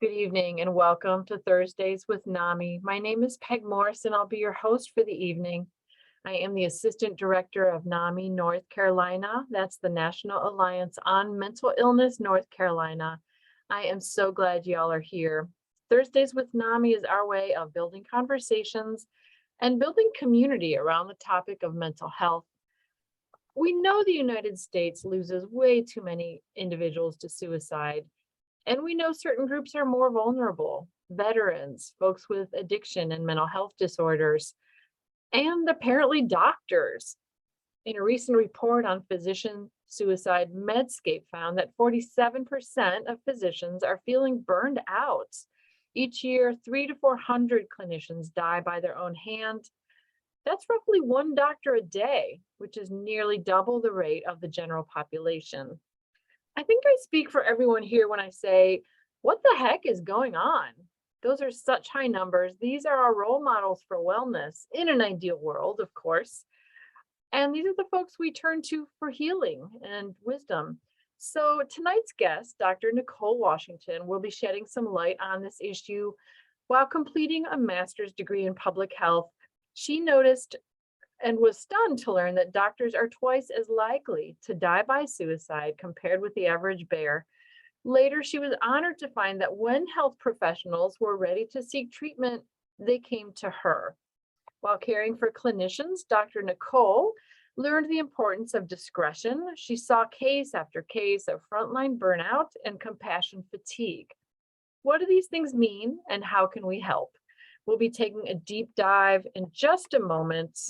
Good evening and welcome to Thursdays with NAMI. My name is Peg Morris and I'll be your host for the evening. I am the Assistant Director of NAMI North Carolina. That's the National Alliance on Mental Illness North Carolina. I am so glad y'all are here. Thursdays with NAMI is our way of building conversations and building community around the topic of mental health. We know the United States loses way too many individuals to suicide. And we know certain groups are more vulnerable: veterans, folks with addiction and mental health disorders, and apparently doctors. In a recent report on physician suicide, Medscape found that 47% of physicians are feeling burned out. Each year, 300 to 400 clinicians die by their own hand. That's roughly one doctor a day, which is nearly double the rate of the general population. I think I speak for everyone here when I say, what the heck is going on? Those are such high numbers. These are our role models for wellness in an ideal world, of course. And these are the folks we turn to for healing and wisdom. So tonight's guest, Dr. Nicole Washington, will be shedding some light on this issue. While completing a master's degree in public health, she noticed and was stunned to learn that doctors are twice as likely to die by suicide compared with the average bear. Later, she was honored to find that when health professionals were ready to seek treatment, they came to her. While caring for clinicians, Dr. Nicole learned the importance of discretion. She saw case after case of frontline burnout and compassion fatigue. What do these things mean and how can we help? We'll be taking a deep dive in just a moment.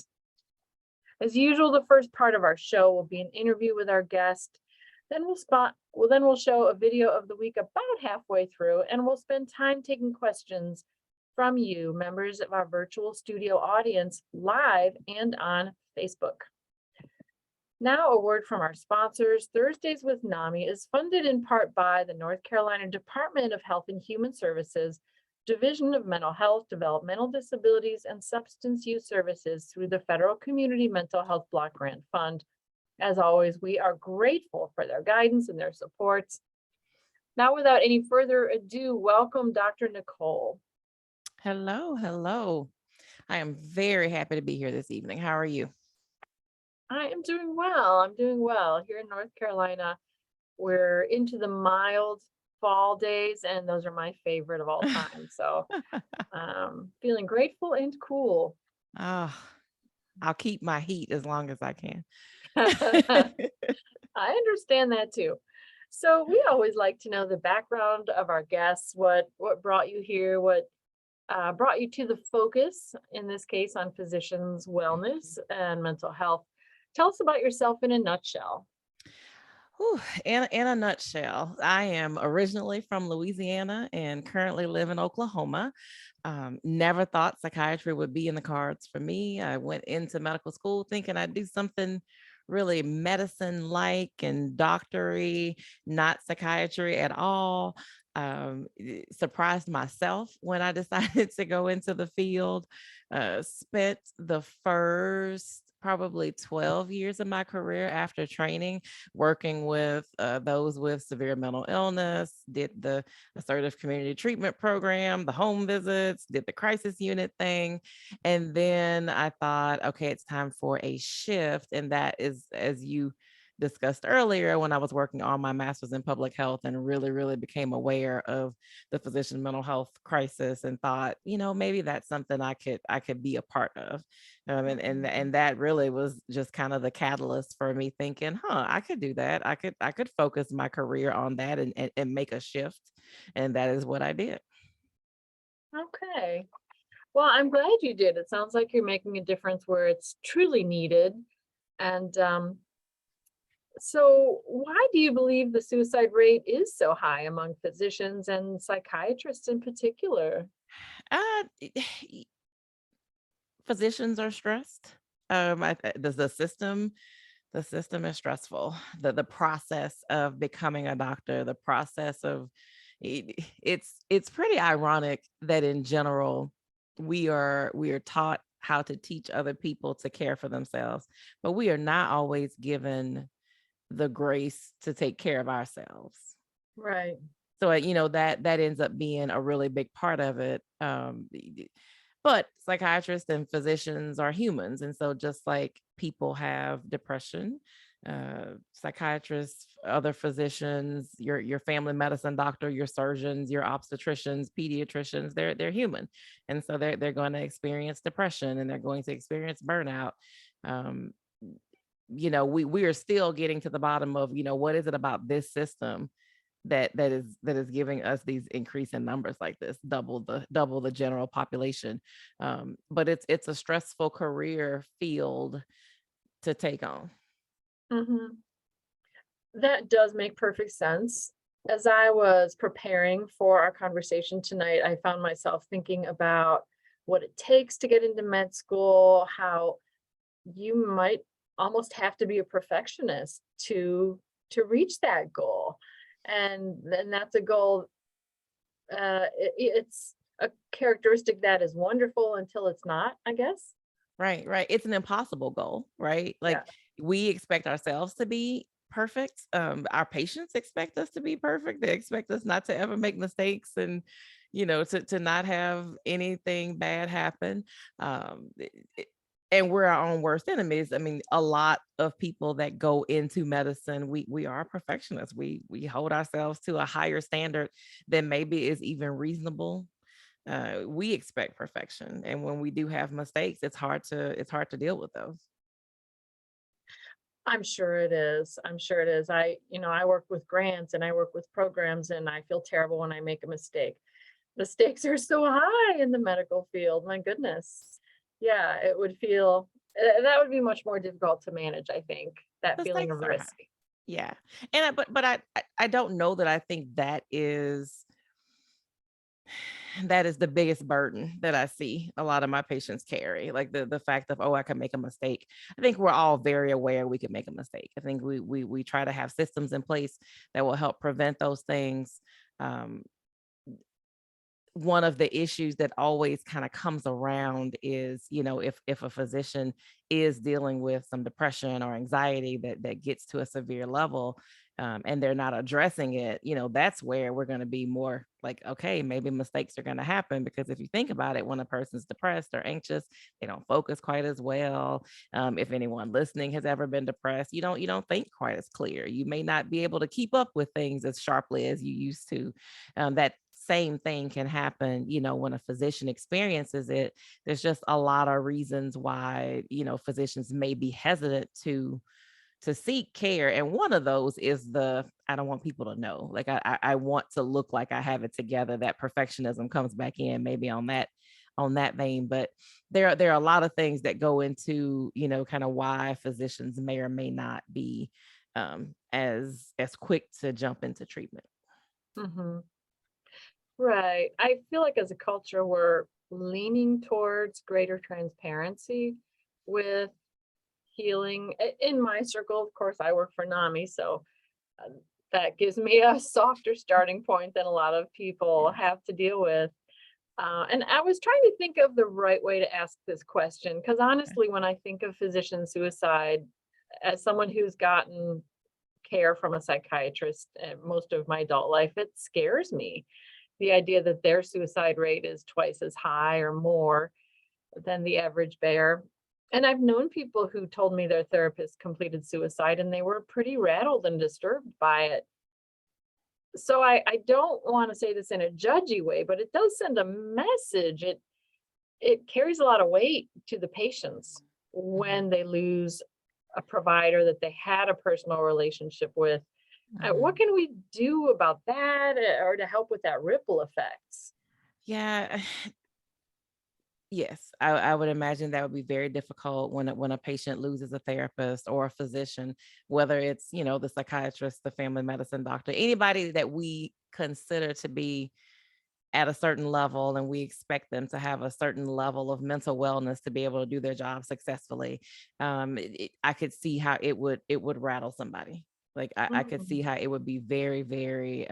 As usual, the first part of our show will be an interview with our guest. Then we'll show a video of the week about halfway through, and we'll spend time taking questions from you, members of our virtual studio audience, live and on Facebook. Now, a word from our sponsors. Thursdays with NAMI is funded in part by the North Carolina Department of Health and Human Services, Division of Mental Health, Developmental Disabilities, and Substance Use Services through the Federal Community Mental Health Block Grant Fund. As always, we are grateful for their guidance and their support. Now, without any further ado, welcome Dr. Nicole. Hello. I am very happy to be here this evening. How are you? I am doing well. I'm doing well. Here in North Carolina, we're into the mild fall days, and those are my favorite of all time. So feeling grateful and cool. Oh, I'll keep my heat as long as I can. I understand that too. So we always like to know the background of our guests, what brought you here, what brought you to the focus, in this case, on physicians' wellness and mental health. Tell us about yourself in a nutshell. Whew, in a nutshell, I am originally from Louisiana and currently live in Oklahoma. Never thought psychiatry would be in the cards for me. I went into medical school thinking I'd do something really medicine-like and doctory, not psychiatry at all. Surprised myself when I decided to go into the field. Spent the first probably 12 years of my career after training working with those with severe mental illness, did the assertive community treatment program, the home visits, did the crisis unit thing. And then I thought, okay, it's time for a shift. And that is, as you discussed earlier, when I was working on my master's in public health and really became aware of the physician mental health crisis and thought, maybe that's something I could be a part of. And that really was just kind of the catalyst for me thinking, I could do that. I could focus my career on that and make a shift. And that is what I did. Okay. Well, I'm glad you did. It sounds like you're making a difference where it's truly needed. And so why do you believe the suicide rate is so high among physicians and psychiatrists in particular? Uh, Physicians are stressed. The system is stressful. The process of becoming a doctor, the process of it's pretty ironic that in general we are taught how to teach other people to care for themselves, but we are not always given the grace to take care of ourselves. Right. So, that ends up being a really big part of it. But psychiatrists and physicians are humans. And so just like people have depression, psychiatrists, other physicians, your family medicine doctor, your surgeons, your obstetricians, pediatricians, they're human. And so they're going to experience depression and they're going to experience burnout. Um, we are still getting to the bottom of, what is it about this system that is giving us these increase in numbers like this, double the general population. But it's a stressful career field to take on. Mhm. That does make perfect sense. As I was preparing for our conversation tonight, I found myself thinking about what it takes to get into med school, how you might almost have to be a perfectionist to reach that goal. And then that's a goal, it's a characteristic that is wonderful until it's not, I guess. Right, right. It's an impossible goal, right? Yeah. Like we expect ourselves to be perfect. Our patients expect us to be perfect. They expect us not to ever make mistakes and to not have anything bad happen. And we're our own worst enemies. I mean, a lot of people that go into medicine, we are perfectionists. We hold ourselves to a higher standard than maybe is even reasonable. We expect perfection, and when we do have mistakes, it's hard to deal with those. I'm sure it is. I'm sure it is. I work with grants and I work with programs, and I feel terrible when I make a mistake. The stakes are so high in the medical field. My goodness. Yeah, it would feel that would be much more difficult to manage, I think, that The feeling stakes of are high. risk. Yeah, and but I don't know that I think that is the biggest burden that I see a lot of my patients carry. Like the fact of, oh, I can make a mistake. I think we're all very aware we could make a mistake. I think we try to have systems in place that will help prevent those things. Um, One of the issues that always kind of comes around is, if a physician is dealing with some depression or anxiety that gets to a severe level, and they're not addressing it, that's where we're going to be more like, okay, maybe mistakes are going to happen, because if you think about it, when a person's depressed or anxious, they don't focus quite as well. If anyone listening has ever been depressed, you don't think quite as clear. You may not be able to keep up with things as sharply as you used to. That same thing can happen, when a physician experiences it. There's just a lot of reasons why, physicians may be hesitant to seek care. And one of those is I don't want people to know. Like I want to look like I have it together. That perfectionism comes back in maybe on that vein. But there are a lot of things that go into, kind of why physicians may or may not be as quick to jump into treatment. Mhm. Right. I feel like as a culture, we're leaning towards greater transparency with healing. In my circle, of course, I work for NAMI, so uh, that gives me a softer starting point than a lot of people Yeah. have to deal with. And I was trying to think of the right way to ask this question, because Okay. honestly, when I think of physician suicide, as someone who's gotten care from a psychiatrist most of my adult life, it scares me. The idea that their suicide rate is twice as high or more than the average bear. And I've known people who told me their therapist completed suicide and they were pretty rattled and disturbed by it. So I don't want to say this in a judgy way, but it does send a message. It carries a lot of weight to the patients Mhm. when they lose a provider that they had a personal relationship with. What Mhm. can we do about that, or to help with that ripple effects? Yeah. Yes, I would imagine that would be very difficult when a patient loses a therapist or a physician, whether it's, the psychiatrist, the family medicine doctor, anybody that we consider to be at a certain level, and we expect them to have a certain level of mental wellness to be able to do their job successfully. I could see how it would rattle somebody. Like I could Mhm. see how it would be very, very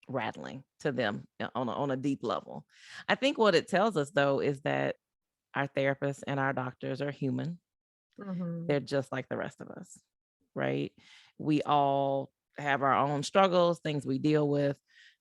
rattling to them, on a deep level. I think what it tells us though is that our therapists and our doctors are human. Mhm. They're just like the rest of us, right? We all have our own struggles, things we deal with.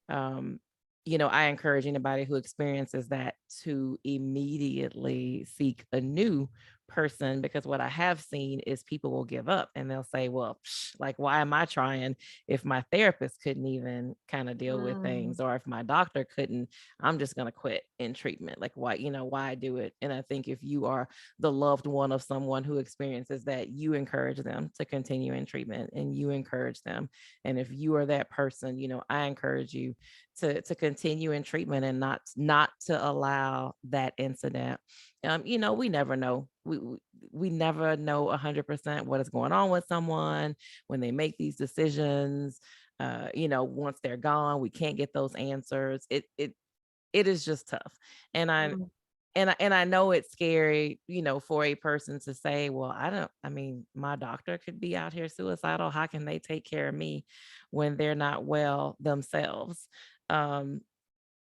Um, I encourage anybody who experiences that to immediately seek a new person, because what I have seen is people will give up and they'll say, well, like, why am I trying if my therapist couldn't even kind of deal with Mm, things, or if my doctor couldn't, I'm just going to quit in treatment. Like, why do it? And I think if you are the loved one of someone who experiences that, you encourage them to continue in treatment and you encourage them. And if you are that person, I encourage you to continue in treatment and not to allow that incident. We never know. We never know 100% what is going on with someone when they make these decisions. Once they're gone, we can't get those answers. It is just tough. And I mm, and I know it's scary, for a person to say, well, I mean, my doctor could be out here suicidal. How can they take care of me when they're not well themselves? Um,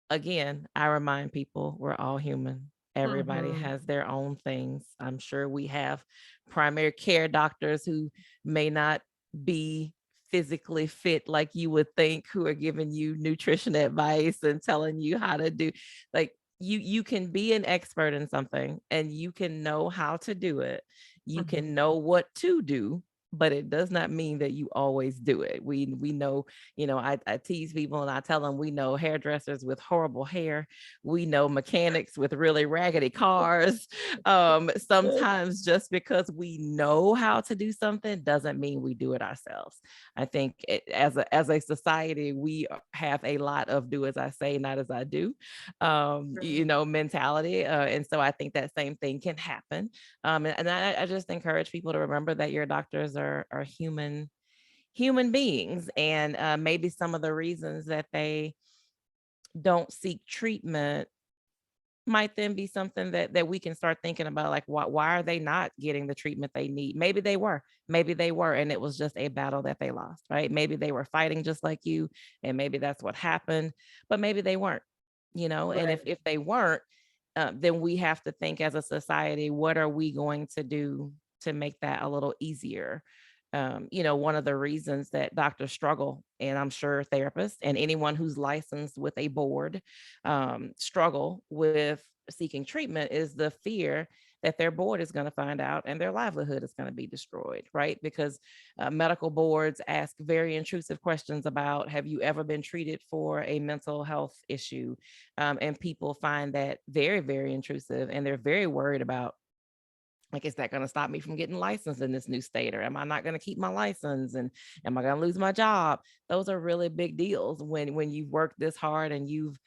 Again, I remind people we're all human. Everybody mhm, has their own things. I'm sure we have primary care doctors who may not be physically fit like you would think, who are giving you nutrition advice and telling you how to do, like, you can be an expert in something and you can know how to do it. You mhm, can know what to do, but it does not mean that you always do it. We know, I tease people and I tell them, we know hairdressers with horrible hair. We know mechanics with really raggedy cars. Sometimes just because we know how to do something doesn't mean we do it ourselves. I think as a society, we have a lot of do as I say, not as I do, right. mentality. And so I think that same thing can happen. And I just encourage people to remember that your doctors are human beings, and maybe some of the reasons that they don't seek treatment might then be something that we can start thinking about, like, why are they not getting the treatment they need? Maybe they were and it was just a battle that they lost, right? Maybe they were fighting just like you, and maybe that's what happened, but maybe they weren't, and if Right. if they weren't, then we have to think as a society, what are we going to do to make that a little easier? One of the reasons that doctors struggle, and I'm sure therapists and anyone who's licensed with a board struggle with seeking treatment, is the fear that their board is going to find out and their livelihood is going to be destroyed, right? Because medical boards ask very intrusive questions about, have you ever been treated for a mental health issue? And people find that very, very intrusive, and they're very worried about, like, is that going to stop me from getting licensed in this new state, or am I not going to keep my license, and am I going to lose my job? Those are really big deals when you've worked this hard and you've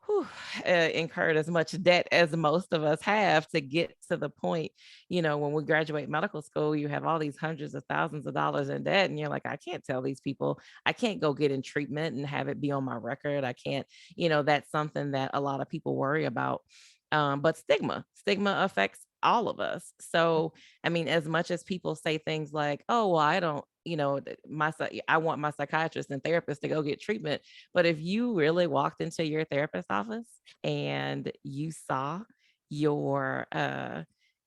whew, incurred as much debt as most of us have to get to the point. When we graduate medical school, you have all these hundreds of thousands of dollars in debt, and you're like, I can't tell these people, I can't go get in treatment and have it be on my record. I can't, that's something that a lot of people worry about. But stigma affects all of us. So, I mean, as much as people say things like, oh, well, I don't, I want my psychiatrist and therapist to go get treatment. But if you really walked into your therapist's office and you saw your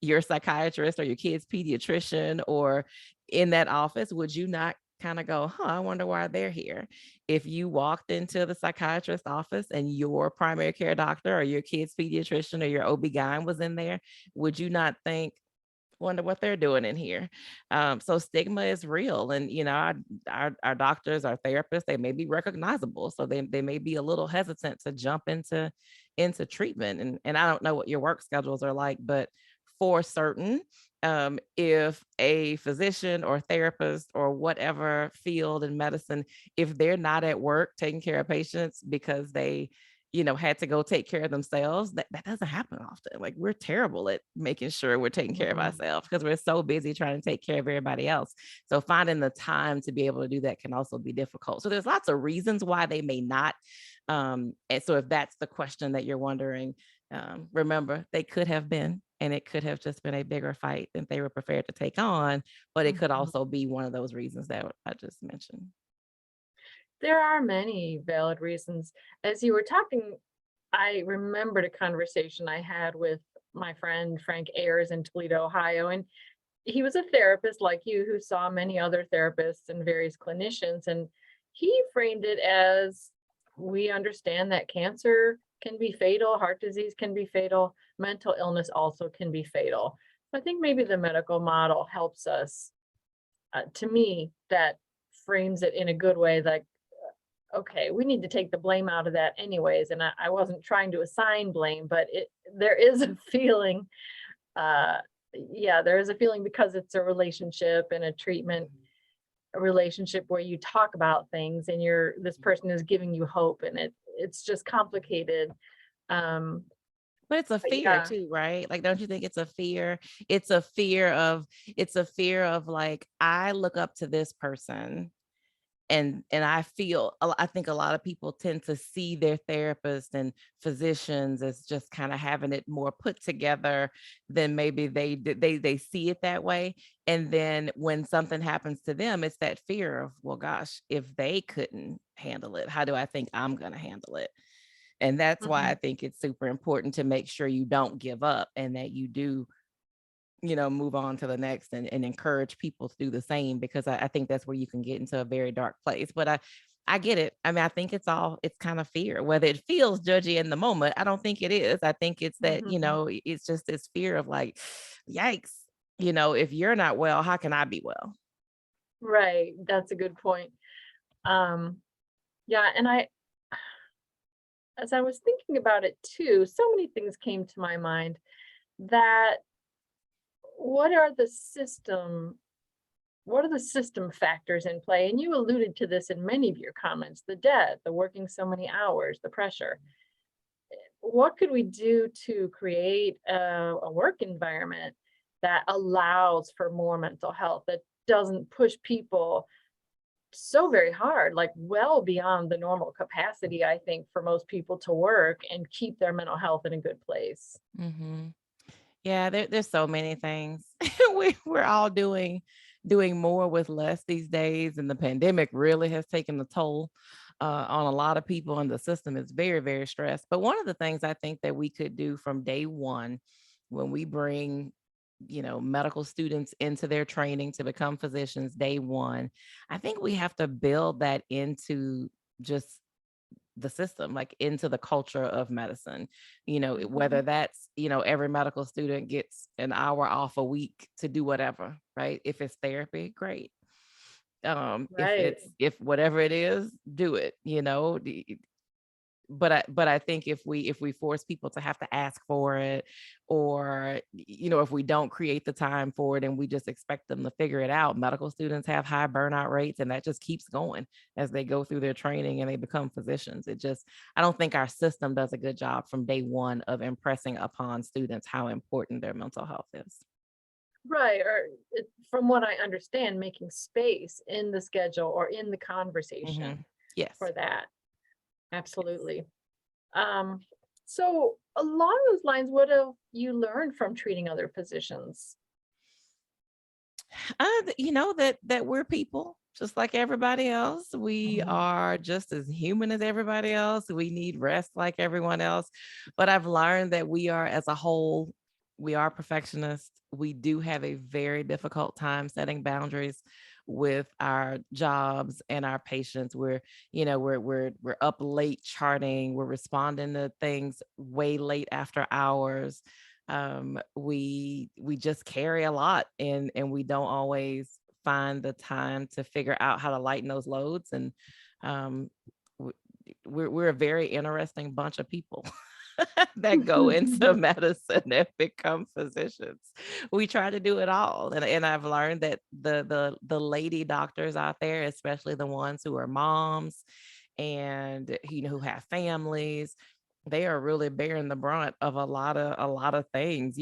your psychiatrist or your kid's pediatrician or in that office, would you not kind of go, huh, I wonder why they're here? If you walked into the psychiatrist's office and your primary care doctor or your kid's pediatrician or your OB-GYN was in there, would you not think, wonder what they're doing in here? So stigma is real, and our doctors, our therapists, they may be recognizable, so they may be a little hesitant to jump into treatment. And I don't know what your work schedules are like, but for certain, if a physician or therapist or whatever field in medicine, if they're not at work taking care of patients because they had to go take care of themselves, that doesn't happen often. Like, we're terrible at making sure we're taking care of Mhm, ourselves because we're so busy trying to take care of everybody else. So finding the time to be able to do that can also be difficult. So there's lots of reasons why they may not. And so if that's the question that you're wondering, remember, they could have been, and it could have just been a bigger fight than they were prepared to take on, but it could mhm. also be one of those reasons that I just mentioned. There are many valid reasons. As you were talking, I remembered a conversation I had with my friend Frank Ayers in Toledo, Ohio, and he was a therapist like you who saw many other therapists and various clinicians, and he framed it as, we understand that cancer can be fatal, heart disease can be fatal, mental illness also can be fatal. I think maybe the medical model helps us. To me, that frames it in a good way, like, okay, we need to take the blame out of that anyways. And I wasn't trying to assign blame, but there is a feeling, uh, yeah, there is a feeling because it's a relationship and a treatment, a relationship where you talk about things and this person is giving you hope, and it's just complicated. Um, But it's a but fear yeah. too, right? Like, don't you think it's a fear? It's a fear of like, I look up to this person, and I think a lot of people tend to see their therapists and physicians as just kind of having it more put together than maybe they see it that way. And then when something happens to them, it's that fear of, well, gosh, if they couldn't handle it, how do I think I'm going to handle it? And that's why I Mhm. think it's super important to make sure you don't give up and that you do, move on to the next, and encourage people to do the same, because I think that's where you can get into a very dark place. But I get it. I mean, I think it's kind of fear, whether it feels judgy in the moment. I don't think it is. I think it's that, Mhm. it's just this fear of like, yikes, if you're not well, how can I be well? Right, that's a good point. Um, yeah, and as I was thinking about it too, so many things came to my mind that what are the system what are the system factors in play? And you alluded to this in many of your comments, the debt, the working so many hours, the pressure. What could we do to create a work environment that allows for more mental health, that doesn't push people so very hard, like well beyond the normal capacity, I think, for most people to work and keep their mental health in a good place? Hmm. Yeah, there's so many things. We're all doing more with less these days, and the pandemic really has taken a toll on a lot of people, and the system is very, very stressed. But one of the things I think that we could do from day one, when we bring, medical students into their training to become physicians, day one, I think we have to build that into just the system, like into the culture of medicine, whether Mhm. that's, every medical student gets an hour off a week to do whatever, right? If it's therapy, great. Right. If whatever it is, do it, but I think if we force people to have to ask for it, or if we don't create the time for it and we just expect them to figure it out, medical students have high burnout rates, and that just keeps going as they go through their training and they become physicians. I don't think our system does a good job from day one of impressing upon students how important their mental health is. Right. Or from what I understand, making space in the schedule or in the Hmm. conversation Yes. for that. Yes. Absolutely. Um, so along those lines, what have you learned from treating other physicians? That we're people just like everybody else. We Mhm. are just as human as everybody else. We need rest like everyone else. But I've learned that we are, as a whole, we are perfectionists. We do have a very difficult time setting boundaries with our jobs and our patients. We're up late charting. We're responding to things way late after hours. We just carry a lot, and we don't always find the time to figure out how to lighten those loads. And um w- we're a very interesting bunch of people that go into medicine and become physicians. We try to do it all, and I've learned that the lady doctors out there, especially the ones who are moms and who have families, they are really bearing the brunt of a lot of things.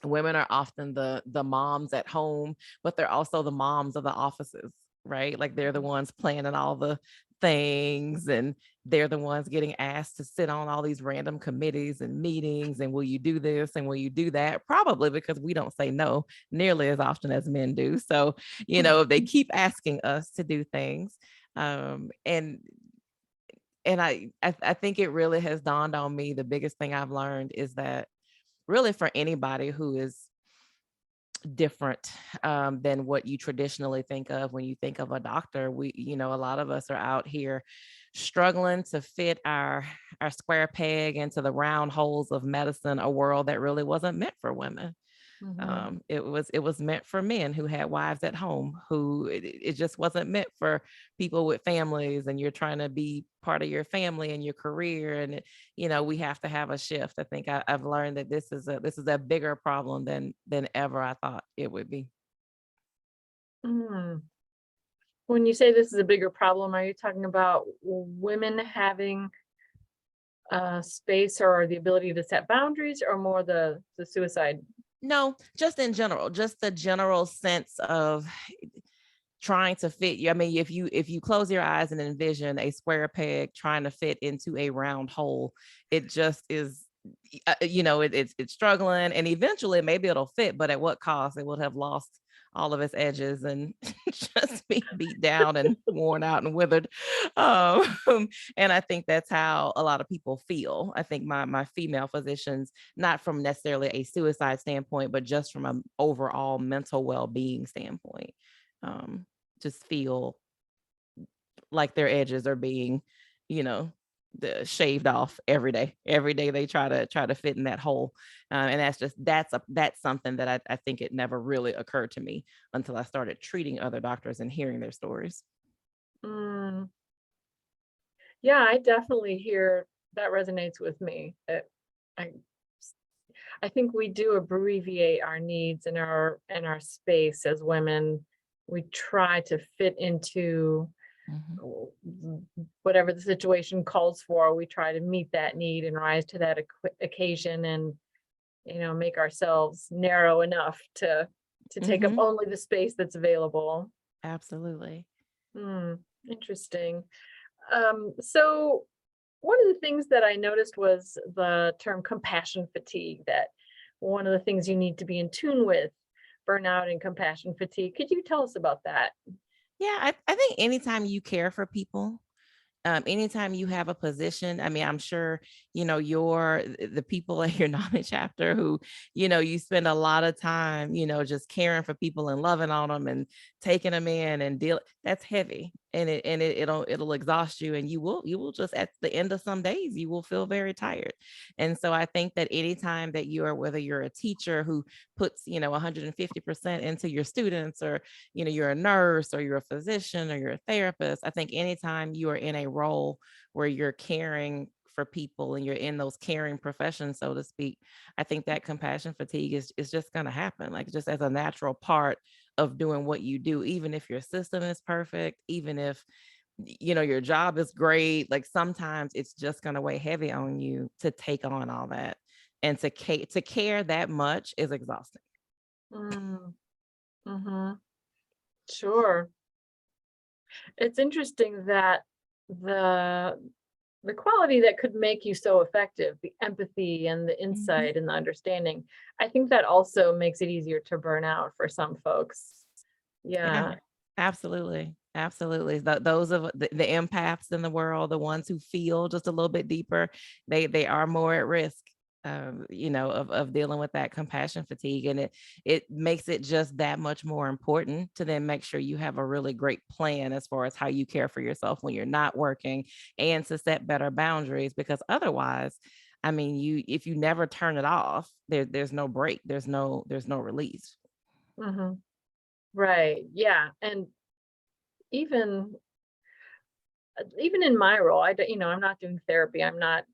Women are often the moms at home, but they're also the moms of the offices, right? Like, they're the Mhm. ones planning all the things, and they're the ones getting asked to sit on all these random committees and meetings, and will you do this and will you do that? Probably because we don't say no nearly as often as men do. So, they keep asking us to do things. Um and and I, I i think it really has dawned on me, the biggest thing I've learned is that really, for anybody who is different than what you traditionally think of when you think of a doctor. A lot of us are out here struggling to fit our square peg into the round holes of medicine, a world that really wasn't meant for women. Mhm. It was meant for men who had wives at home, who it just wasn't meant for people with families, and you're trying to be part of your family and your career. And we have to have a shift. I think I've learned that this is a bigger problem than ever I thought it would be. Mm. When you say this is a bigger problem, are you talking about women having space or the ability to set boundaries, or more the suicide? No, just in general, just the general sense of trying to fit you. I mean, if you close your eyes and envision a square peg trying to fit into a round hole, it just is. It's struggling, and eventually maybe it'll fit, but at what cost? It would have lost all of its edges and just be beat down and worn out and withered. Um, and I think that's how a lot of people feel. I think my female physicians, not from necessarily a suicide standpoint, but just from an overall mental well-being standpoint, um, just feel like their edges are being, you know, shaved off every day. Every day they try to fit in that hole, and that's something that I think it never really occurred to me until I started treating other doctors and hearing their stories. Mm. Yeah, I definitely hear that resonates with me. I I think we do abbreviate our needs and our space as women. We try to fit into Mhm. whatever the situation calls for. We try to meet that need and rise to that occasion, and make ourselves narrow enough to take up Mhm. only the space that's available. Absolutely. Hmm, interesting. So one of the things that I noticed was the term compassion fatigue, that one of the things you need to be in tune with, burnout and compassion fatigue. Could you tell us about that? Yeah, I think anytime you care for people, anytime you have a position, I mean, I'm sure, the people at your NAMI chapter who, you spend a lot of time, just caring for people and loving on them and taking them in and that's heavy. And it'll exhaust you, and you will just, at the end of some days, you will feel very tired. And so I think that anytime that whether you're a teacher who puts, 150% into your students, or you're a nurse, or you're a physician, or you're a therapist, I think anytime you are in a role where you're caring for people and you're in those caring professions, so to speak, I think that compassion fatigue is just going to happen, like, just as a natural part of doing what you do. Even if your system is perfect, even if your job is great, like, sometimes it's just going to weigh heavy on you to take on all that, and to care that much is exhausting. Mm, hmm. Sure. It's interesting that the the quality that could make you so effective, the empathy and the Mhm. insight and the understanding, I think that also makes it easier to burn out for some folks. Yeah, Yeah. absolutely. Absolutely. Those of the empaths in the world, the ones who feel just a little bit deeper, they are more at risk, of dealing with that compassion fatigue. And it makes it just that much more important to then make sure you have a really great plan as far as how you care for yourself when you're not working, and to set better boundaries, because otherwise, I mean, if you never turn it off, there's no break, there's no release. Hmm. Right. Yeah. And even even in my role, I don't, I'm not doing therapy. I'm not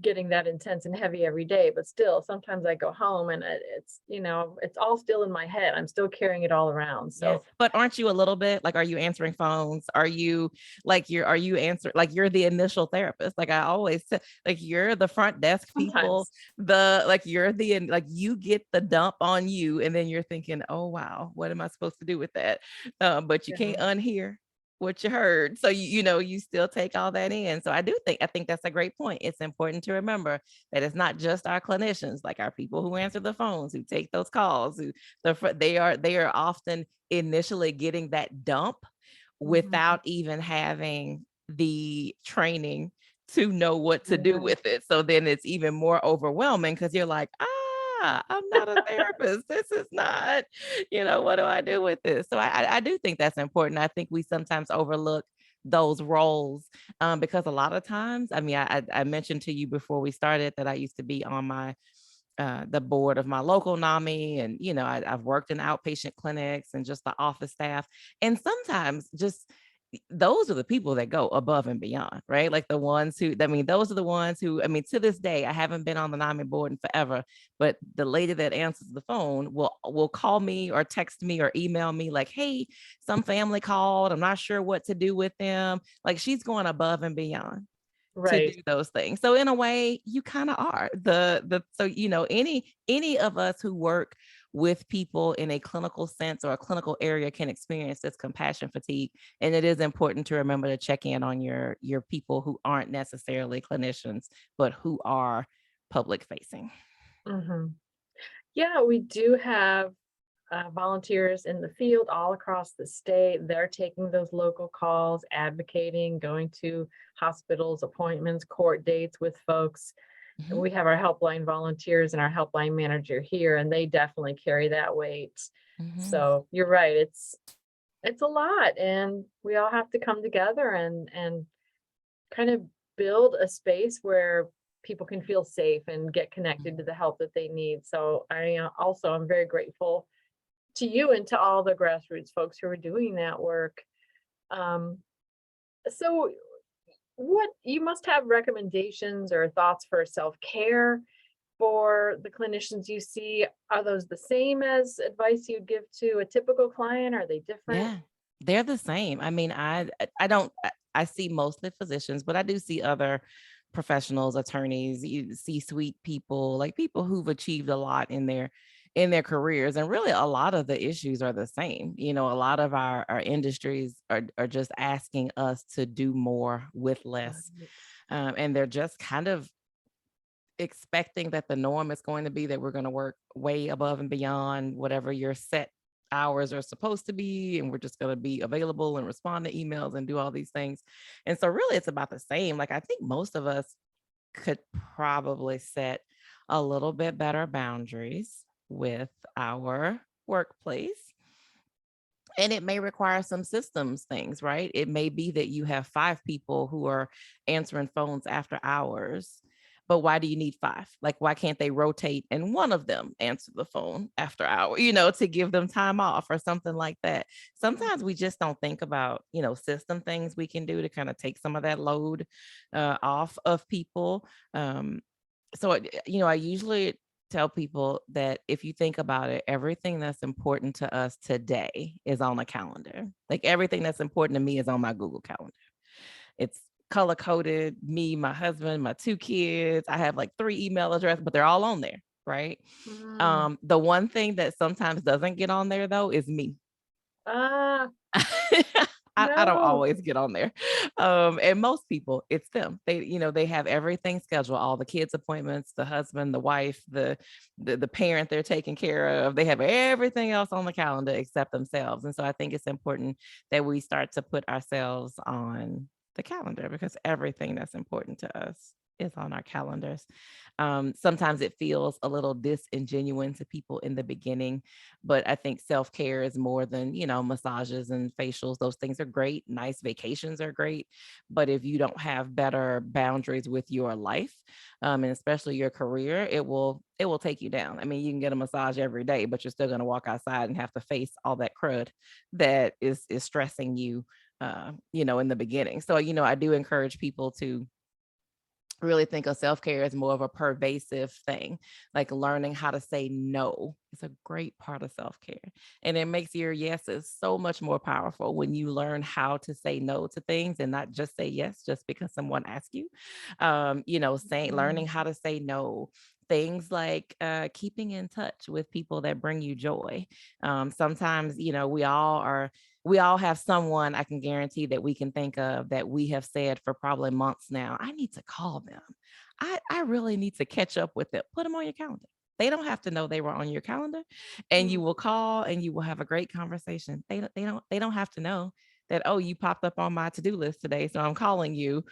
getting that intense and heavy every day, but still, sometimes I go home and it's, it's all still in my head. I'm still carrying it all around. Yes, So but aren't you a little bit like, are you answering phones? Are you answering, like, you're the initial therapist? Like, I always say, like, you're the front desk people, sometimes, you're like, you get the dump on you, and then you're thinking, "Oh, wow, what am I supposed to do with that?" But you can't yeah. unhear what you heard. So you still take all that in. So I think that's a great point. It's important to remember that it's not just our clinicians, like our people who answer the phones, who take those calls, who they are often initially getting that dump Hmm. without even having the training to know what to do Yeah. with it. So then it's even more overwhelming, because you're like, I'm not a therapist. This is not, what do I do with this? So I do think that's important. I think we sometimes overlook those roles because a lot of times, I mean, I mentioned to you before we started that I used to be on the board of my local NAMI, and I've worked in outpatient clinics and just the office staff, and sometimes just those are the people that go above and beyond, right? Like the ones who, I mean, those are the ones who, I mean, to this day, I haven't been on the NAMI board in forever, but the lady that answers the phone will call me or text me or email me like, hey, some family called. I'm not sure what to do with them. Like she's going above and beyond to do Right. those things. So in a way, you kind of are the so any of us who work with people in a clinical sense or a clinical area can experience this compassion fatigue. And it is important to remember to check in on your people who aren't necessarily clinicians, but who are public facing. Mhm. Yeah, we do have volunteers in the field all across the state. They're taking those local calls, advocating, going to hospitals, appointments, court dates with folks. And Mhm, we have our helpline volunteers and our helpline manager here, and they definitely carry that weight. mhm, So you're right. It's a lot, and we all have to come together and kind of build a space where people can feel safe and get connected to the help that they need. So I also am very grateful to you and to all the grassroots folks who are doing that work. Um, so what you must have recommendations or thoughts for self-care for the clinicians you see. Are those the same as advice you'd give to a typical client? Are they different? yeah, they're the same. I mean, I don't I see mostly physicians, but I do see other professionals, attorneys, C-suite people, like people who've achieved a lot in their careers. And really a lot of the issues are the same. A lot of our industries are just asking us to do more with less. Right. And they're just kind of expecting that the norm is going to be that we're going to work way above and beyond whatever your set hours are supposed to be, and we're just going to be available and respond to emails and do all these things. And so really it's about the same. Like I think most of us could probably set a little bit better boundaries with our workplace, and it may require some systems things, right? It may be that you have 5 people who are answering phones after hours, but why do you need 5? Like, why can't they rotate and one of them answer the phone after hour, to give them time off or something like that? Sometimes we just don't think about, system things we can do to kind of take some of that load off of people. I usually tell people that if you think about it, everything that's important to us today is on a calendar. Like everything that's important to me is on my Google Calendar. It's color coded, me, my husband, my 2 kids. I have like 3 email addresses, but they're all on there, right? Mm. The one thing that sometimes doesn't get on there though is me. Ah, I don't no. always get on there. And most people, it's them. They have everything scheduled, all the kids' appointments, the husband, the wife, the parent they're taking care of. They have everything else on the calendar except themselves. And so I think it's important that we start to put ourselves on the calendar because everything that's important to us is on our calendars. Sometimes it feels a little disingenuous to people in the beginning, but I think self-care is more than, massages and facials. Those things are great. Nice vacations are great. But if you don't have better boundaries with your life, and especially your career, it will take you down. I mean, you can get a massage every day, but you're still going to walk outside and have to face all that crud that is stressing you, in the beginning. So, I do encourage people to really think of self-care as more of a pervasive thing. Like learning how to say no is a great part of self-care, and it makes your yeses so much more powerful when you learn how to say no to things and not just say yes just because someone asked you. Saying Mm. learning how to say no, things like keeping in touch with people that bring you joy. Sometimes we all have someone I can guarantee that we can think of that we have said for probably months now, I need to call them. I really need to catch up with them. Put them on your calendar. They don't have to know they were on your calendar, and you Mm. will call and you will have a great conversation. They don't have to know. that, oh, you popped up on my to-do list today, so I'm calling you.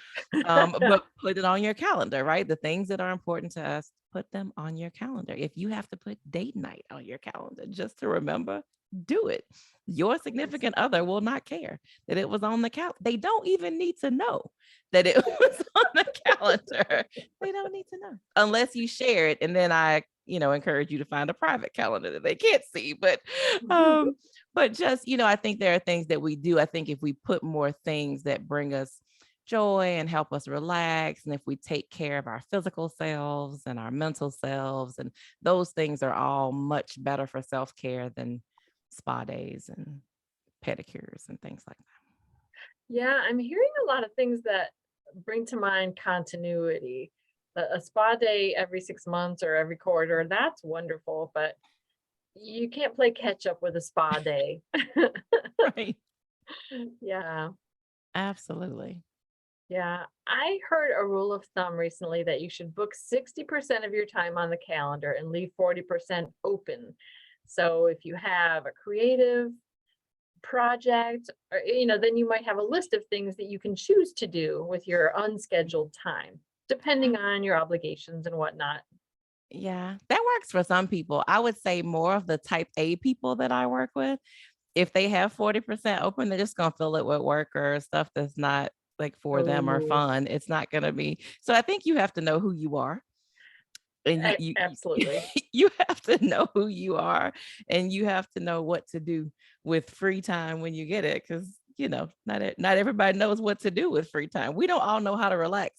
But put it on your calendar, right? The things that are important to us, put them on your calendar. If you have to put date night on your calendar just to remember, do it. Your Yes. significant other will not care that it was on the calendar. They don't even need to know that it was on the calendar. They don't need to know unless you share it. And then I, encourage you to find a private calendar that they can't see. But just, I think there are things that we do. I think if we put more things that bring us joy and help us relax, and if we take care of our physical selves and our mental selves, and those things are all much better for self-care than spa days and pedicures and things like that. Yeah, I'm hearing a lot of things that bring to mind continuity. A spa day every 6 months or every quarter, that's wonderful, but you can't play catch up with a spa day. Right. Yeah, Absolutely. yeah. I heard a rule of thumb recently that you should book 60% of your time on the calendar and leave 40% open. So if you have a creative project, or, then you might have a list of things that you can choose to do with your unscheduled time, depending on your obligations and whatnot. Yeah, that works for some people. I would say more of the type A people that I work with, if they have 40% open, they're just gonna fill it with work or stuff that's not like for them or Oh, fun. It's not gonna be. So I think you have to know who you are. And absolutely. you have to know who you are, and you have to know what to do with free time when you get it, because not everybody knows what to do with free time. We don't all know how to relax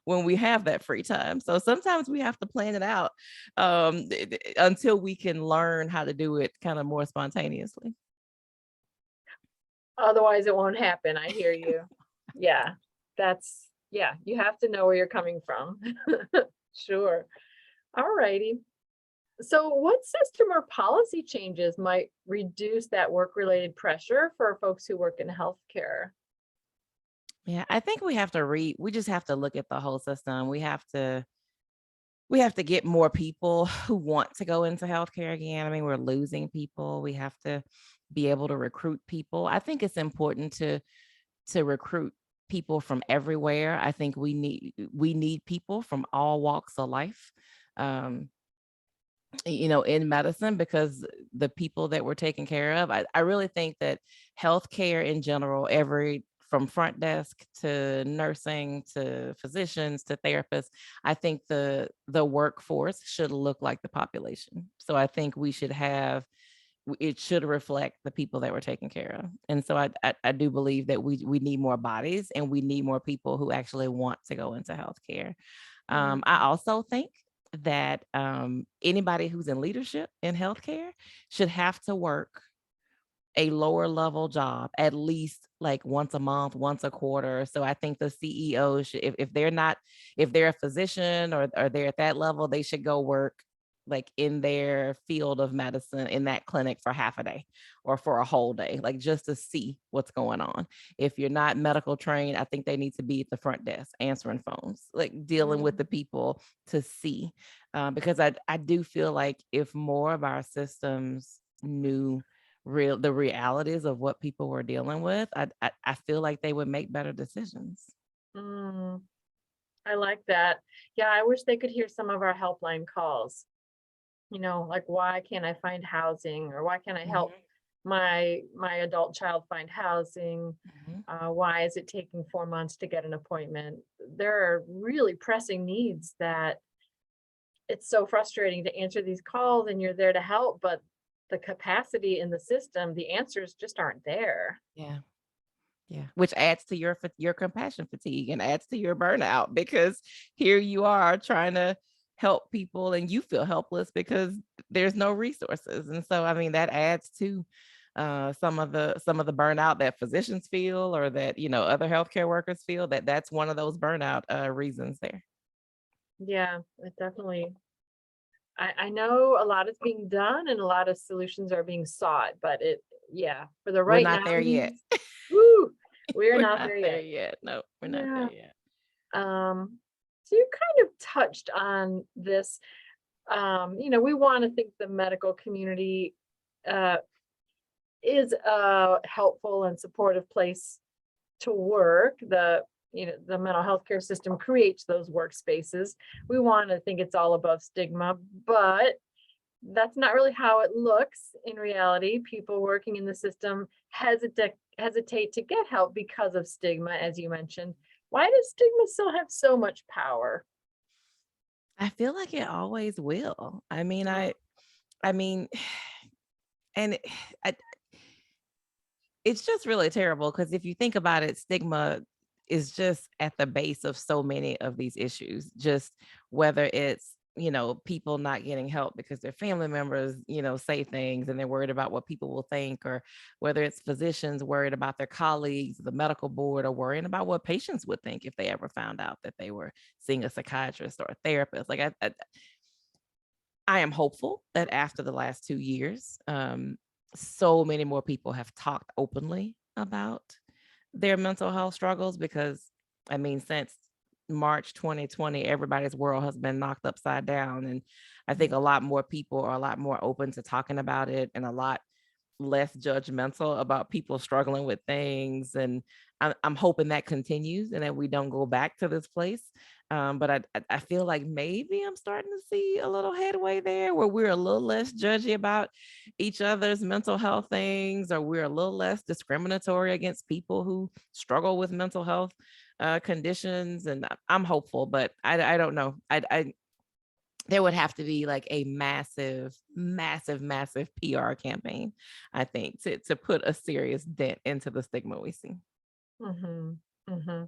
when we have that free time, so sometimes we have to plan it out until we can learn how to do it kind of more spontaneously. Otherwise, it won't happen. I hear you. Yeah, yeah, you have to know where you're coming from. Sure. All righty. So, what system or policy changes might reduce that work-related pressure for folks who work in healthcare? Yeah, I think we just have to look at the whole system. We have to get more people who want to go into healthcare again. I mean, we're losing people. We have to be able to recruit people. I think it's important to recruit people from everywhere. I think we need people from all walks of life. Um, in medicine, because the people that we're taking care of, I really think that healthcare in general, from front desk to nursing to physicians to therapists, I think the workforce should look like the population. So I think it should reflect the people that we're taking care of. And so I do believe that we need more bodies, and we need more people who actually want to go into healthcare. I Mhm. also think that anybody who's in leadership in healthcare should have to work a lower level job at least like once a month, once a quarter. So I think the CEO should, if they're a physician or they're at that level, they should go work like in their field of medicine in that clinic for half a day or for a whole day, like just to see what's going on. If you're not medical trained, I think they need to be at the front desk answering phones, like dealing with the Mm. people to see. Because I do feel like if more of our systems knew the realities of what people were dealing with, I feel like they would make better decisions. Mm. I like that. Yeah, I wish they could hear some of our helpline calls. Like, why can't I find housing, or why can't I help Mhm, my adult child find housing? mhm. Why is it taking 4 months to get an appointment? There are really pressing needs that it's so frustrating to answer these calls, and you're there to help, but the capacity in the system, the answers just aren't there. Yeah, yeah. Which adds to your compassion fatigue and adds to your burnout, because here you are trying to help people and you feel helpless because there's no resources. And so I mean that adds to some of the burnout that physicians feel, or that other healthcare workers feel. That's one of those burnout reasons there. Yeah, it definitely. I know a lot is being done and a lot of solutions are being sought, but yeah, for the We're right not now, there yet. woo, we are We're not not there there yet. yet. No, we're not there Yeah. yet. Um, so you kind of touched on this. We want to think the medical community, uh, is a helpful and supportive place to work. The mental health care system creates those workspaces. We want to think it's all above stigma, but that's not really how it looks in reality. People working in the system hesitate to get help because of stigma, as you mentioned. Why does stigma still have so much power? I feel like it always will. Mm, I mean, and I, it's just really terrible because if you think about it, stigma is just at the base of so many of these issues, just whether it's, people not getting help because their family members, say things and they're worried about what people will think, or whether it's physicians worried about their colleagues, the medical board, or worrying about what patients would think if they ever found out that they were seeing a psychiatrist or a therapist. Like I am hopeful that after the last 2 years, so many more people have talked openly about their mental health struggles because, since March 2020, everybody's world has been knocked upside down. And I think a lot more people are a lot more open to talking about it and a lot less judgmental about people struggling with things. And I'm hoping that continues and that we don't go back to this place. But I feel like maybe I'm starting to see a little headway there where we're a little less judgy about each other's mental health things, or we're a little less discriminatory against people who struggle with mental health conditions. And I'm hopeful, but I don't know. There would have to be like a massive, massive, massive PR campaign, I think, to put a serious dent into the stigma we see. mm-hmm, mm-hmm.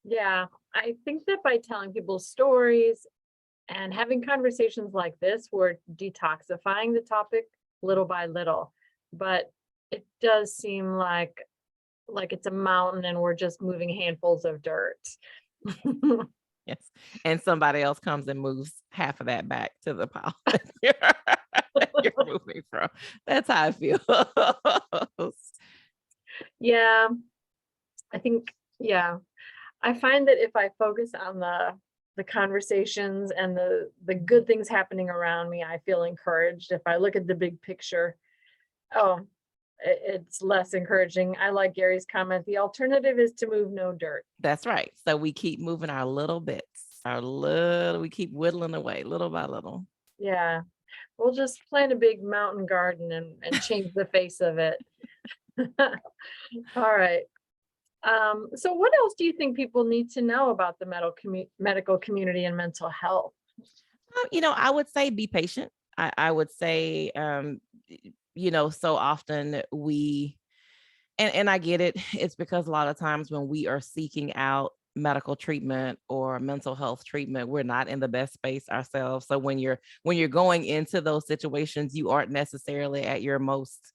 Yeah, I think that by telling people stories and having conversations like this, we're detoxifying the topic little by little. But it does seem like it's a mountain and we're just moving handfuls of dirt. Yes. And somebody else comes and moves half of that back to the pile that you're moving from. That's how I feel. Yeah, I think, yeah. I find that if I focus on the conversations and the good things happening around me, I feel encouraged. If I look at the big picture, oh, it's less encouraging. I like Gary's comment. The alternative is to move no dirt. That's right. So we keep moving our little bits, we keep whittling away little by little. Yeah. We'll just plant a big mountain garden and change the face of it. All right. So what else do you think people need to know about the medical community and mental health? I would say be patient. I would say, so often and I get it. It's because a lot of times when we are seeking out medical treatment or mental health treatment, we're not in the best space ourselves. So when you're going into those situations, you aren't necessarily at your most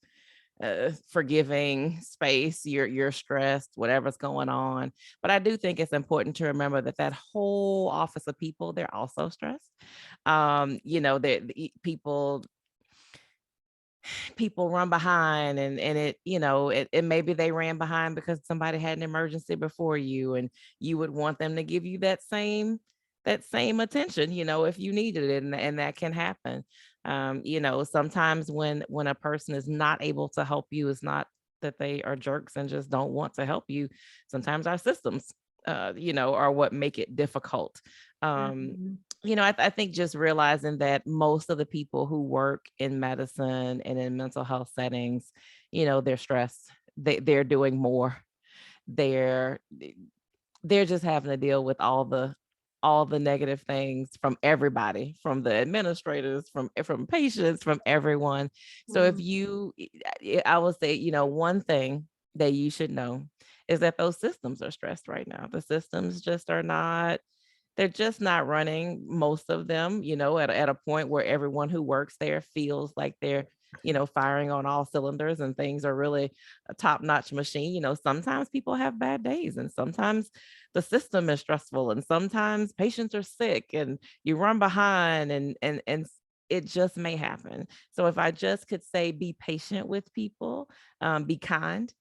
forgiving space. You're stressed, whatever's going on. But I do think it's important to remember that whole office of people, they're also stressed. People run behind, and it maybe they ran behind because somebody had an emergency before you, and you would want them to give you that same attention, if you needed it, and that can happen. Sometimes when a person is not able to help you, it's not that they are jerks and just don't want to help you. Sometimes our systems are what make it difficult. um Mhm. I think just realizing that most of the people who work in medicine and in mental health settings, they're stressed. They're doing more. They're they're just having to deal with all the negative things from everybody, from the administrators, from patients, from everyone. So if Mm, I would say, one thing that you should know is that those systems are stressed right now. The systems just are not, they're just not running, most of them, at a point where everyone who works there feels like they're, firing on all cylinders and things are really a top-notch machine. Sometimes people have bad days, and sometimes the system is stressful, and sometimes patients are sick and you run behind, and it just may happen. So if I just could say be patient with people, be kind,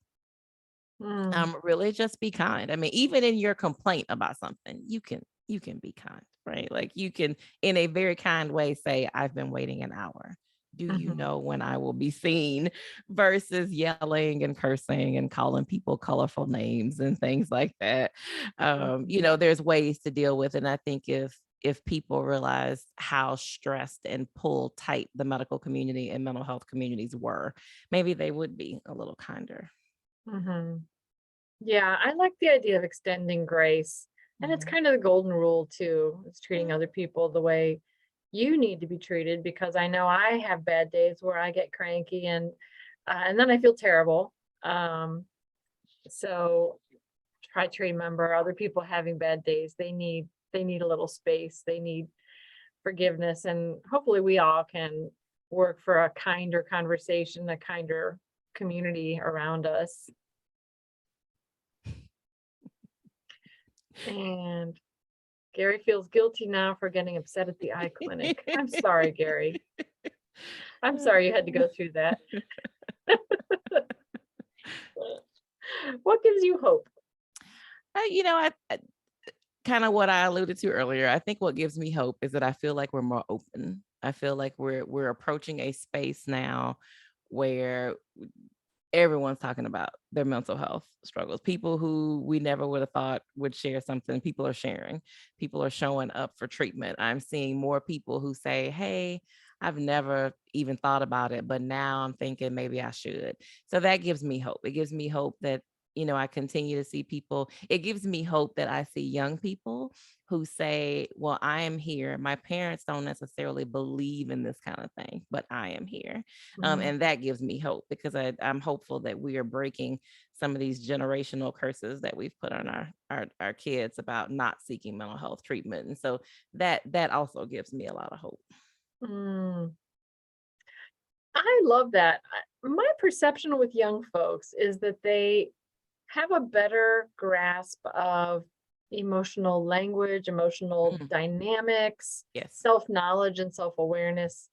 mm, really just be kind. Even in your complaint about something, you can be kind, right? Like you can, in a very kind way, say, I've been waiting an hour. Do you Mhm. know when I will be seen versus yelling and cursing and calling people colorful names and things like that. Mhm. There's ways to deal with it. And I think if people realize how stressed and pulled tight the medical community and mental health communities were, maybe they would be a little kinder. Mhm. Yeah, I like the idea of extending grace. And it's Mhm. kind of the golden rule too. It's treating Mhm. other people the way you need to be treated because I know I have bad days where I get cranky and then I feel terrible. Um, so try to remember other people having bad days. They need a little space. They need forgiveness and hopefully we all can work for a kinder conversation, a kinder community around us. And Gary feels guilty now for getting upset at the eye clinic. I'm sorry, Gary. I'm sorry you had to go through that. What gives you hope? I kind of what I alluded to earlier. I think what gives me hope is that I feel like we're more open. I feel like we're approaching a space now where everyone's talking about their mental health struggles. People who we never would have thought would share something, people are sharing. People are showing up for treatment. I'm seeing more people who say, "Hey, I've never even thought about it, but now I'm thinking maybe I should." So that gives me hope. It gives me hope that I continue to see people. It gives me hope that I see young people who say, "Well, I am here. My parents don't necessarily believe in this kind of thing, but I am here." Mhm. And that gives me hope because I'm hopeful that we are breaking some of these generational curses that we've put on our kids about not seeking mental health treatment. And so that also gives me a lot of hope. Mm, I love that. My perception with young folks is that they have a better grasp of emotional language, emotional Mm, dynamics, yes. self-knowledge, and self-awareness.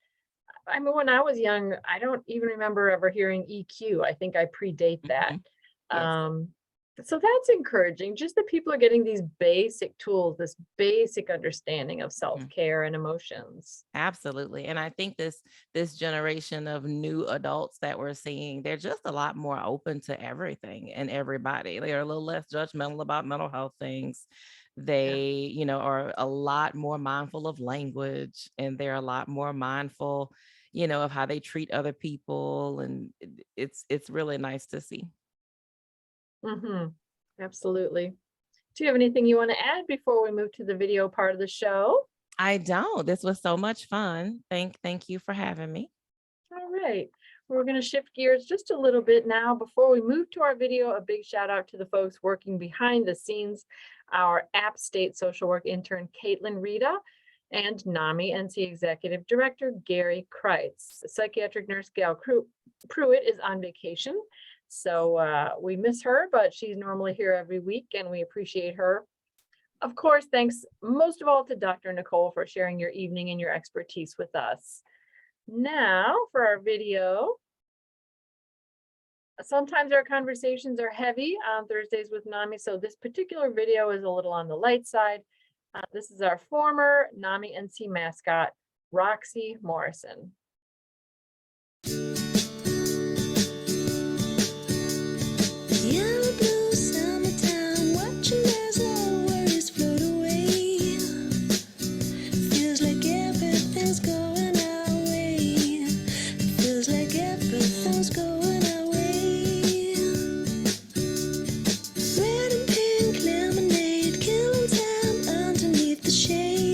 I mean, when I was young, I don't even remember ever hearing EQ. I think I predate that. Mhm. Yes. Um, so that's encouraging, just that people are getting these basic tools, this basic understanding of Mhm. self-care and emotions. Absolutely. And I think this generation of new adults that we're seeing, they're just a lot more open to everything and everybody. They are a little less judgmental about mental health things. Yeah. They, are a lot more mindful of language and they're a lot more mindful, of how they treat other people. And it's really nice to see. Hmm. Absolutely. Do you have anything you want to add before we move to the video part of the show? I don't. This was so much fun. Thank you for having me. All right. We're going to shift gears just a little bit now. Before we move to our video, a big shout out to the folks working behind the scenes, our App State social work intern, Caitlin Rita, and NAMI NC Executive Director, Gary Kreitz. Psychiatric nurse Gail Pruitt is on vacation. So we miss her, but she's normally here every week and we appreciate her. Of course, thanks most of all to Dr. Nicole for sharing your evening and your expertise with us. Now for our video. Sometimes our conversations are heavy on Thursdays with NAMI, so this particular video is a little on the light side. This is our former NAMI NC mascot, Roxy Morrison. Yellow blue summertime, watching as our worries float away. Feels like everything's going our way. Feels like everything's going our way. Red and pink lemonade, killing time underneath the shade.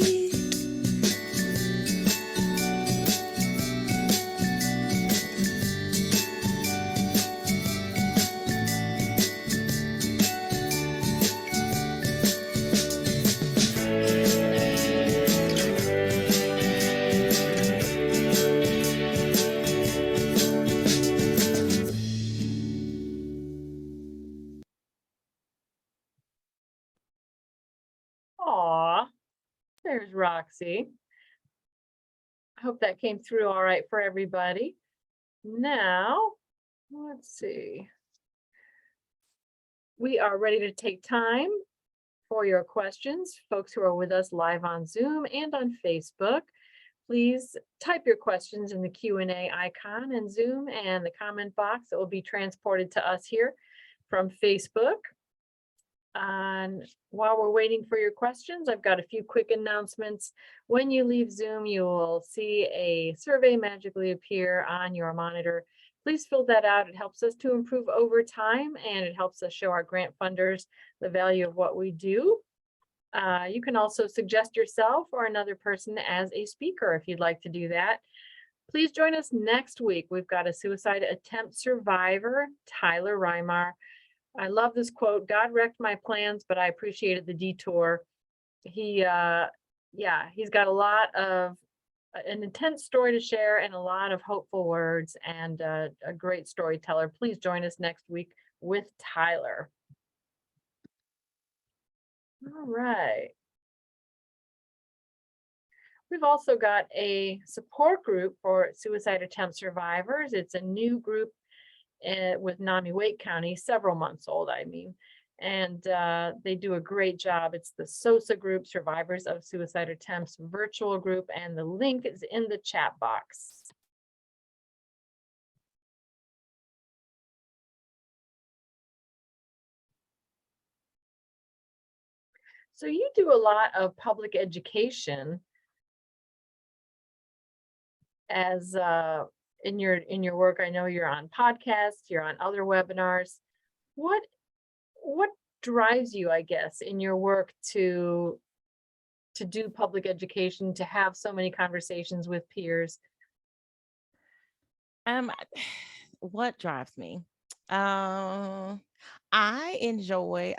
Aw, there's Roxy. I hope that came through all right for everybody. Now, let's see. We are ready to take time for your questions, folks who are with us live on Zoom and on Facebook. Please type your questions in the Q&A icon in Zoom and the comment box that will be transported to us here from Facebook. And while we're waiting for your questions, I've got a few quick announcements. When you leave Zoom, you will see a survey magically appear on your monitor. Please fill that out. It helps us to improve over time, and it helps us show our grant funders the value of what we do. You can also suggest yourself or another person as a speaker if you'd like to do that. Please join us next week. We've got a suicide attempt survivor, Tyler Reimar. I love this quote. God wrecked my plans, but I appreciated the detour. He's got a lot of an intense story to share and a lot of hopeful words and a great storyteller. Please join us next week with Tyler. All right. We've also got a support group for suicide attempt survivors. It's a new group with NAMI Wake County, several months old, I mean, and they do a great job. It's the SOSA group, Survivors of Suicide Attempts virtual group, and the link is in the chat box. So you do a lot of public education as in your work. I know you're on podcasts, you're on other webinars. What drives you, I guess, in your work to do public education, to have so many conversations with peers? Um, what drives me? I enjoy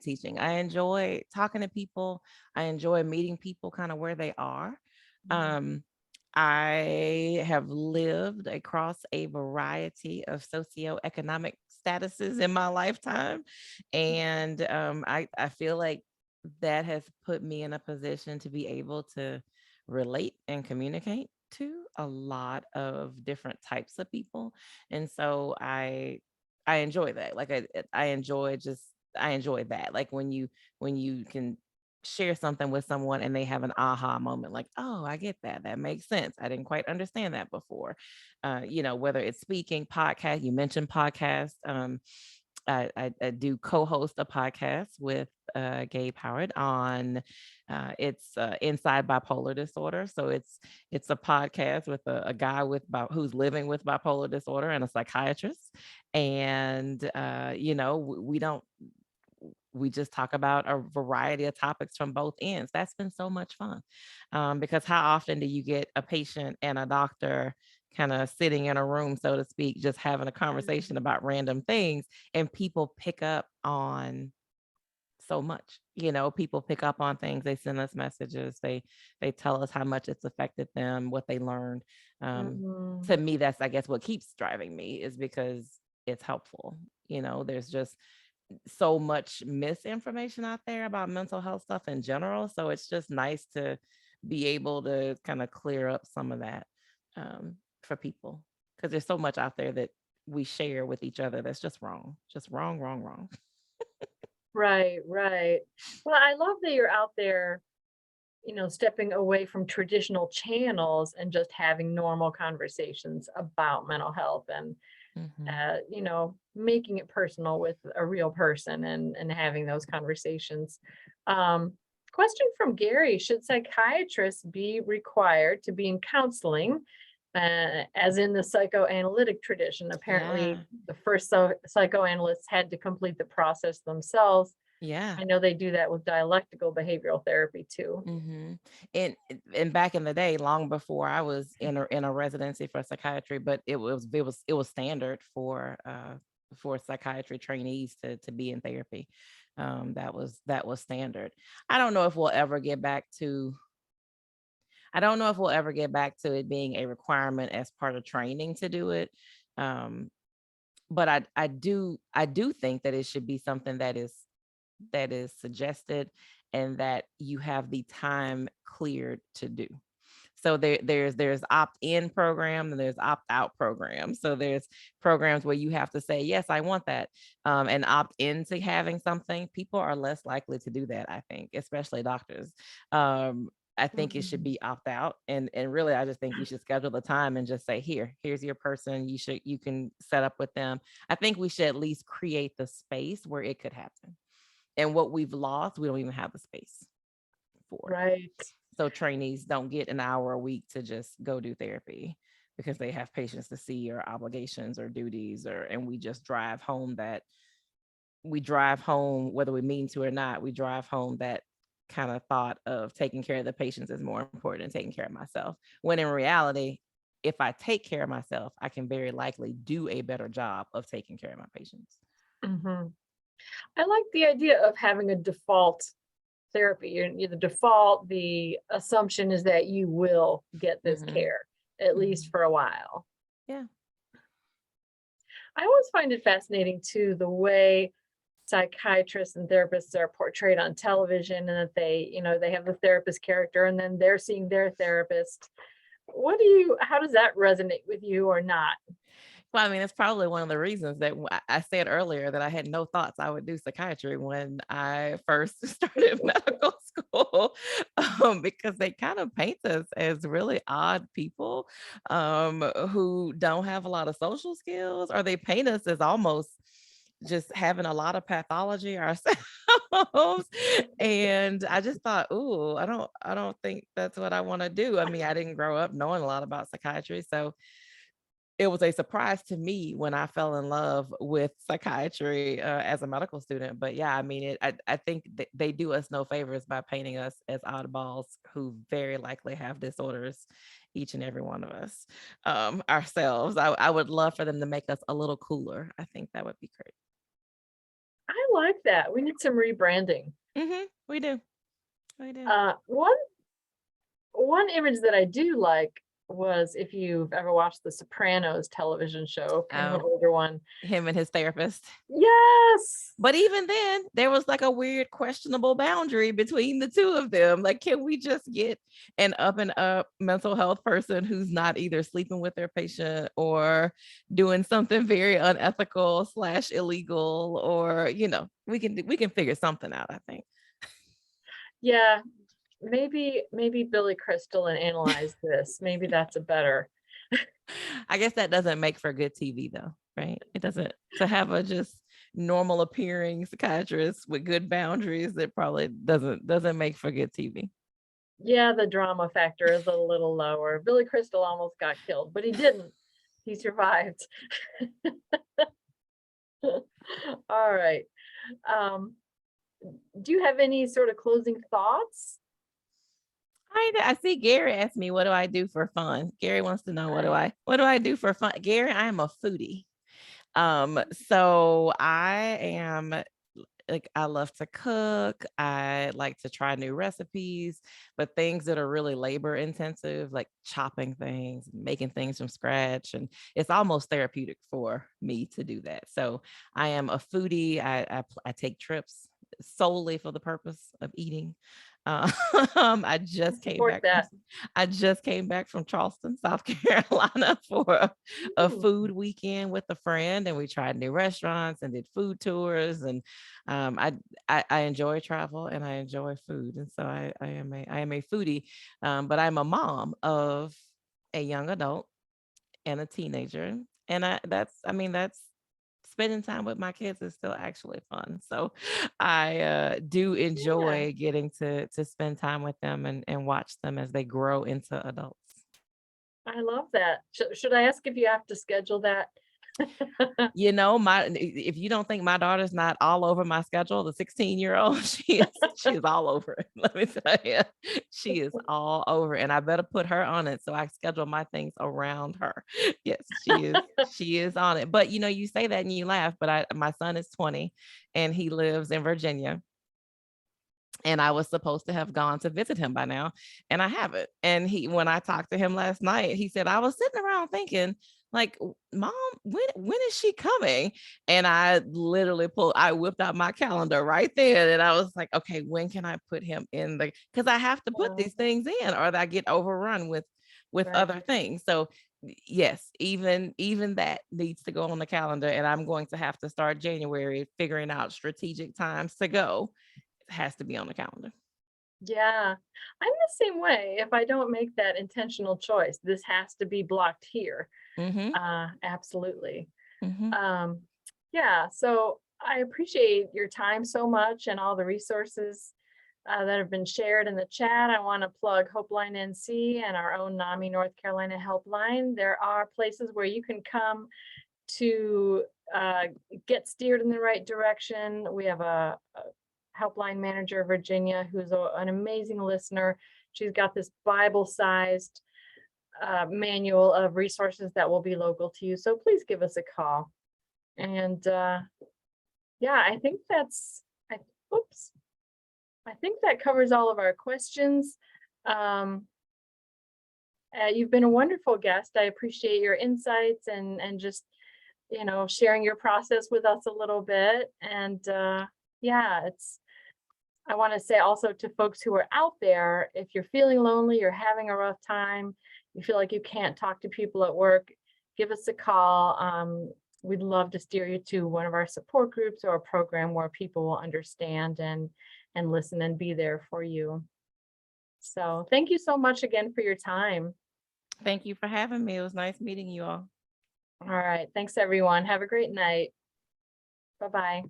teaching. I enjoy talking to people. I enjoy meeting people kind of where they are. Mhm. Um, I have lived across a variety of socioeconomic statuses in my lifetime. And I feel like that has put me in a position to be able to relate and communicate to a lot of different types of people. And so I enjoy that. Like I enjoy that. Like when you can share something with someone and they have an aha moment, like, oh, I get that. That makes sense. I didn't quite understand that before. Whether it's speaking, podcast, you mentioned podcasts. I do co-host a podcast with Gabe Howard on it's Inside Bipolar Disorder. So it's a podcast with a guy who's living with bipolar disorder and a psychiatrist. And we just talk about a variety of topics from both ends. That's been so much fun, because how often do you get a patient and a doctor kind of sitting in a room, so to speak, just having a conversation about random things, and people pick up on so much. People pick up on things. They send us messages. They tell us how much it's affected them, what they learned. To Mhm. me, that's, I guess, what keeps driving me, is because it's helpful. There's just so much misinformation out there about mental health stuff in general. So it's just nice to be able to kind of clear up some of that, for people, because there's so much out there that we share with each other that's just wrong, wrong, wrong. Right, right. Well, I love that you're out there, stepping away from traditional channels and just having normal conversations about mental health and, Mhm. making it personal with a real person and having those conversations. Um, Question from Gary: should psychiatrists be required to be in counseling, as in the psychoanalytic tradition? Apparently, Yeah. the first psychoanalysts had to complete the process themselves. Yeah. I know they do that with dialectical behavioral therapy too. hmm and back in the day, long before I was in a residency for psychiatry, but it was standard for psychiatry trainees to be in therapy. That was standard. I don't know if we'll ever get back to. I don't know if we'll ever get back to it being a requirement as part of training to do it. Um, but I do think that it should be something that is suggested and that you have the time cleared to do. So there's opt-in program and there's opt-out programs. So there's programs where you have to say, yes, I want that, and opt into having something. People are less likely to do that, I think, especially doctors. I think it should Mhm. be opt out. And really, I just think you should schedule the time and just say, here's your person. You can set up with them. I think we should at least create the space where it could happen. And what we've lost, we don't even have the space for. Right. So trainees don't get an hour a week to just go do therapy because they have patients to see or obligations or duties, and we just drive home whether we mean to or not, we drive home that kind of thought of taking care of the patients is more important than taking care of myself. When in reality, if I take care of myself, I can very likely do a better job of taking care of my patients. Mhm. I like the idea of having a default therapy. The default, the assumption is that you will get this Hmm. care, at least Hmm. for a while. Yeah. I always find it fascinating too, the way psychiatrists and therapists are portrayed on television, and that they have the therapist character and then they're seeing their therapist. How does that resonate with you or not? Well, I mean, it's probably one of the reasons that I said earlier that I had no thoughts I would do psychiatry when I first started medical school, because they kind of paint us as really odd people, who don't have a lot of social skills, or they paint us as almost just having a lot of pathology ourselves. And I just thought, ooh, I don't think that's what I want to do. I mean, I didn't grow up knowing a lot about psychiatry, so it was a surprise to me when I fell in love with psychiatry as a medical student. But yeah, I mean, I think they do us no favors by painting us as oddballs who very likely have disorders, each and every one of us, ourselves. I would love for them to make us a little cooler. I think that would be great. I like that. We need some rebranding. We do. We do. One image that I do like was, if you've ever watched the Sopranos television show, kind of an Oh, older one. him and his therapist. Yes. But even then, there was like a weird questionable boundary between the two of them. Like, can we just get an up and up mental health person who's not either sleeping with their patient or doing something very unethical slash illegal, or we can figure something out, I think. Yeah, maybe Billy Crystal and Analyze This. Maybe that's a better. I guess that doesn't make for good TV though, right? It doesn't, to have a just normal appearing psychiatrist with good boundaries, it probably doesn't make for good TV. Yeah, the drama factor is a little lower. Billy Crystal almost got killed, but he didn't. He survived. All right. Um, do you have any sort of closing thoughts? I see Gary asked me, what do I do for fun? Gary wants to know, Right. what do I do for fun? Gary, I am a foodie. So I am, like, I love to cook. I like to try new recipes, but things that are really labor intensive, like chopping things, making things from scratch. And it's almost therapeutic for me to do that. So I am a foodie. I take trips solely for the purpose of eating. Uh, I I just came support back from that. I just came back from Charleston, South Carolina for a Ooh, food weekend with a friend, and we tried new restaurants and did food tours. And um, I, I enjoy travel and I enjoy food, and so I am a foodie. But I'm a mom of a young adult and a teenager, and that's spending time with my kids is still actually fun. So I do yeah, enjoy getting to spend time with them and watch them as they grow into adults. I love that. Should I ask if you have to schedule that? My if you don't think my daughter's not all over my schedule, the 16-year-old, she is all over it. Let me tell you, she is all over, and I better put her on it so I schedule my things around her. Yes, she is on it. But you say that and you laugh, but my son is 20 and he lives in Virginia, and I was supposed to have gone to visit him by now, and I haven't. And when I talked to him last night, he said, I was sitting around thinking, like, Mom, when is she coming? And I whipped out my calendar right then, and I was like, okay, when can I put him in because I have to put Oh, these things in or I get overrun with right. other things. So yes, even that needs to go on the calendar, and I'm going to have to start January figuring out strategic times to go. It has to be on the calendar. Yeah, I'm the same way. If I don't make that intentional choice, this has to be blocked here. Mm-hmm. Absolutely. Mm-hmm. Um, yeah, so I appreciate your time so much and all the resources that have been shared in the chat. I want to plug Hopeline NC and our own NAMI North Carolina helpline. There are places where you can come to get steered in the right direction. We have a helpline manager, Virginia, who's an amazing listener. She's got this Bible-sized manual of resources that will be local to you. So please give us a call. And yeah, I think oops, I think that covers all of our questions. Um, you've been a wonderful guest. I appreciate your insights and just, sharing your process with us a little bit. And yeah, I want to say also to folks who are out there, if you're feeling lonely, you're having a rough time, you feel like you can't talk to people at work, give us a call. We'd love to steer you to one of our support groups or a program where people will understand and listen and be there for you. So thank you so much again for your time. Thank you for having me. It was nice meeting you all. All right. Thanks, everyone. Have a great night. Bye-bye.